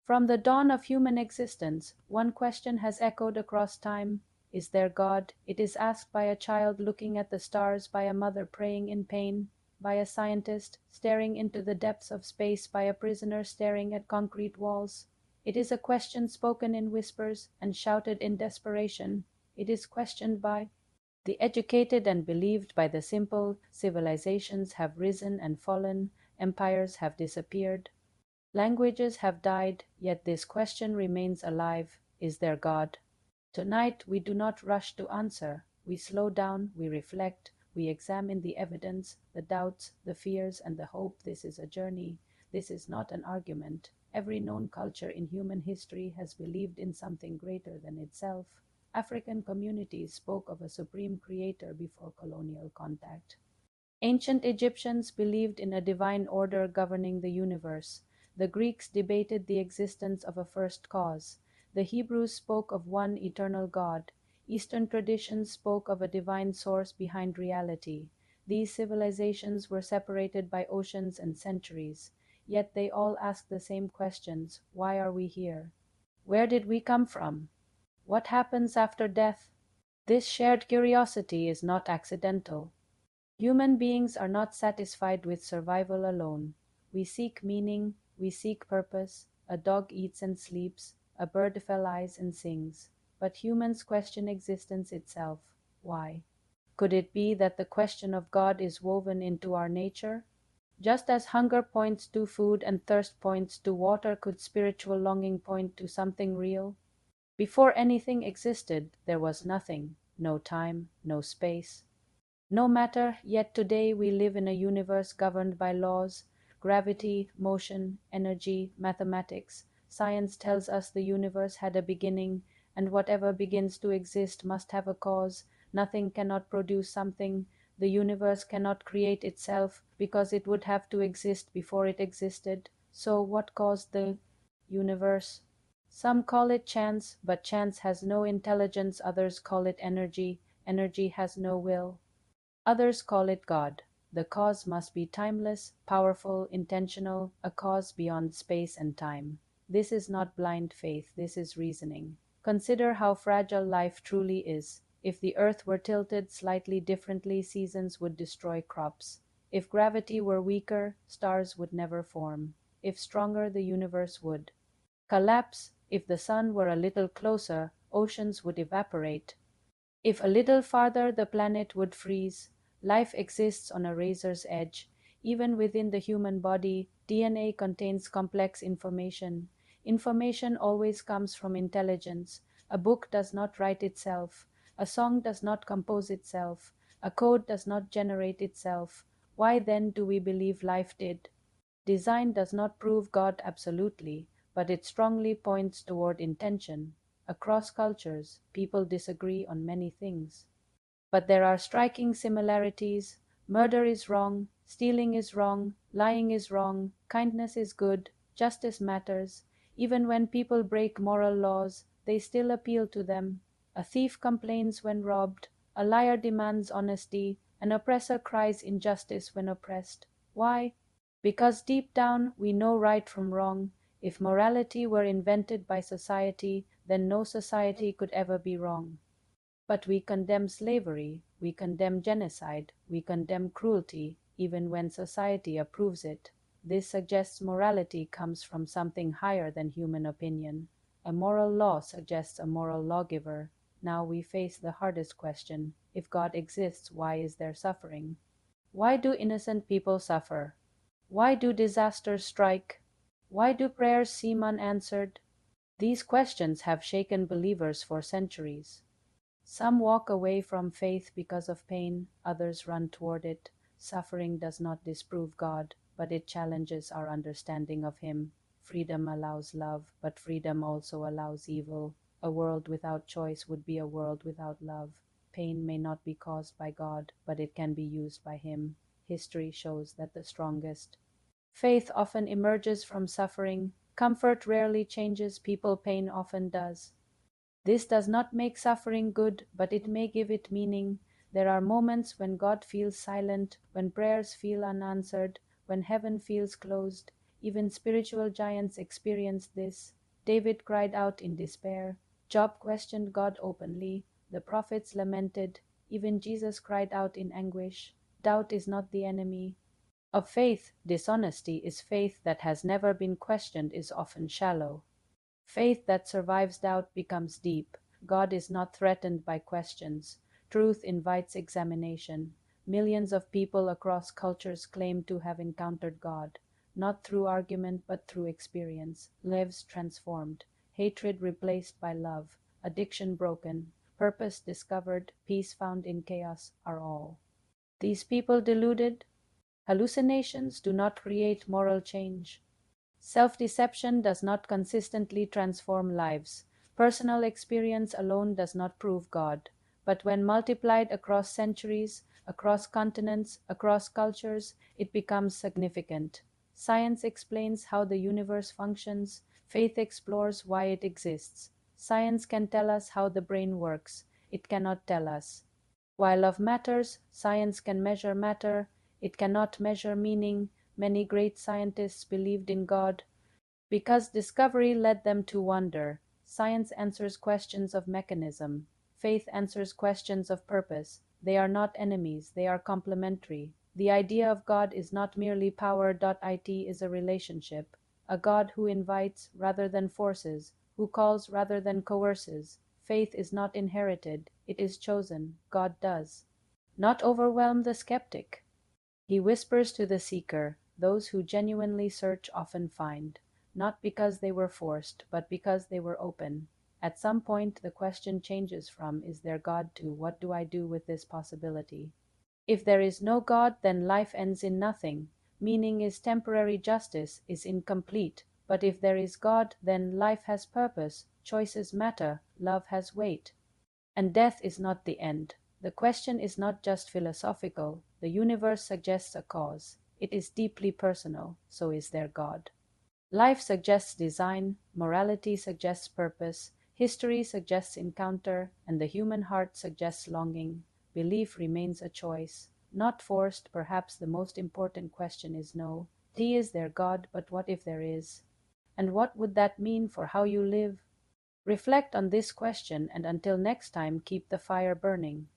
From the dawn of human existence, one question has echoed across time. Is there God? It is asked by a child looking at the stars, by a mother praying in pain, by a scientist staring into the depths of space, by a prisoner staring at concrete walls. It is a question spoken in whispers and shouted in desperation. It is questioned by the educated and believed by the simple. Civilizations have risen and fallen, empires have disappeared. Languages have died, yet this question remains alive: is there God? Tonight we do not rush to answer. We slow down, we reflect, we examine the evidence, the doubts, the fears, and the hope. This is a journey. This is not an argument. Every known culture in human history has believed in something greater than itself. African communities spoke of a supreme creator before colonial contact. Ancient Egyptians believed in a divine order governing the universe. The Greeks debated the existence of a first cause. The Hebrews spoke of one eternal God. Eastern traditions spoke of a divine source behind reality. These civilizations were separated by oceans and centuries, yet they all asked the same questions: why are we here? Where did we come from? What happens after death? This shared curiosity is not accidental. Human beings are not satisfied with survival alone. We seek meaning, we seek purpose. A dog eats and sleeps, a bird flies and sings. But humans question existence itself. Why? Could it be that the question of God is woven into our nature? Just as hunger points to food and thirst points to water, could spiritual longing point to something real? Before anything existed, there was nothing, no time, no space, no matter, yet today we live in a universe governed by laws: gravity, motion, energy, mathematics. Science tells us the universe had a beginning, and whatever begins to exist must have a cause. Nothing cannot produce something. The universe cannot create itself, because it would have to exist before it existed. So what caused the universe? Some call it chance, but chance has no intelligence. Others call it energy. Energy has no will. Others call it God. The cause must be timeless, powerful, intentional, a cause beyond space and time. This is not blind faith, this is reasoning. Consider how fragile life truly is. If the earth were tilted slightly differently, seasons would destroy crops. If gravity were weaker, stars would never form. If stronger, the universe would collapse. If the sun were a little closer, oceans would evaporate. If a little farther, the planet would freeze. Life exists on a razor's edge. Even within the human body, DNA contains complex information. Information always comes from intelligence. A book does not write itself. A song does not compose itself. A code does not generate itself. Why then do we believe life did? Design does not prove God absolutely, but it strongly points toward intention. Across cultures, people disagree on many things. But there are striking similarities. Murder is wrong, stealing is wrong, lying is wrong, kindness is good, justice matters. Even when people break moral laws, they still appeal to them. A thief complains when robbed, a liar demands honesty, an oppressor cries injustice when oppressed. Why? Because deep down we know right from wrong. If morality were invented by society, then no society could ever be wrong. But we condemn slavery, we condemn genocide, we condemn cruelty, even when society approves it. This suggests morality comes from something higher than human opinion. A moral law suggests a moral lawgiver. Now we face the hardest question: if God exists, why is there suffering? Why do innocent people suffer? Why do disasters strike? Why do prayers seem unanswered? These questions have shaken believers for centuries. Some walk away from faith because of pain, others run toward it. Suffering does not disprove God, but it challenges our understanding of Him. Freedom allows love, but freedom also allows evil. A world without choice would be a world without love. Pain may not be caused by God, but it can be used by Him. History shows that the strongest faith often emerges from suffering. Comfort rarely changes people, pain often does. This does not make suffering good, but it may give it meaning. There are moments when God feels silent, when prayers feel unanswered, when heaven feels closed. Even spiritual giants experienced this. David cried out in despair. Job questioned God openly. The prophets lamented. Even Jesus cried out in anguish. Doubt is not the enemy of faith. Dishonesty is faith that has never been questioned is often shallow. Faith that survives doubt becomes deep. God is not threatened by questions. Truth invites examination. Millions of people across cultures claim to have encountered God, not through argument but through experience. Lives transformed, hatred replaced by love, addiction broken, purpose discovered, peace found in chaos are all. These people deluded? Hallucinations do not create moral change. Self-deception does not consistently transform lives. Personal experience alone does not prove God. But when multiplied across centuries, across continents, across cultures, it becomes significant. Science explains how the universe functions. Faith explores why it exists. Science can tell us how the brain works. It cannot tell us why love matters. Science can measure matter. It cannot measure meaning. Many great scientists believed in God because discovery led them to wonder. Science answers questions of mechanism. Faith answers questions of purpose. They are not enemies, they are complementary. The idea of God is not merely power. It is a relationship. A God who invites rather than forces, who calls rather than coerces. Faith is not inherited, it is chosen. God does not overwhelm the skeptic. He whispers to the seeker. Those who genuinely search often find, not because they were forced, but because they were open. At some point, the question changes from, is there God, to, what do I do with this possibility? If there is no God, then life ends in nothing. Meaning is temporary, justice is incomplete. But if there is God, then life has purpose, choices matter, love has weight. And death is not the end. The question is not just philosophical. The universe suggests a cause. It is deeply personal. So is there God? Life suggests design, morality suggests purpose, history suggests encounter, and the human heart suggests longing. Belief remains a choice, not forced. Perhaps the most important question is no. Is there God, but what if there is? And what would that mean for how you live? Reflect on this question, and until next time, keep the fire burning.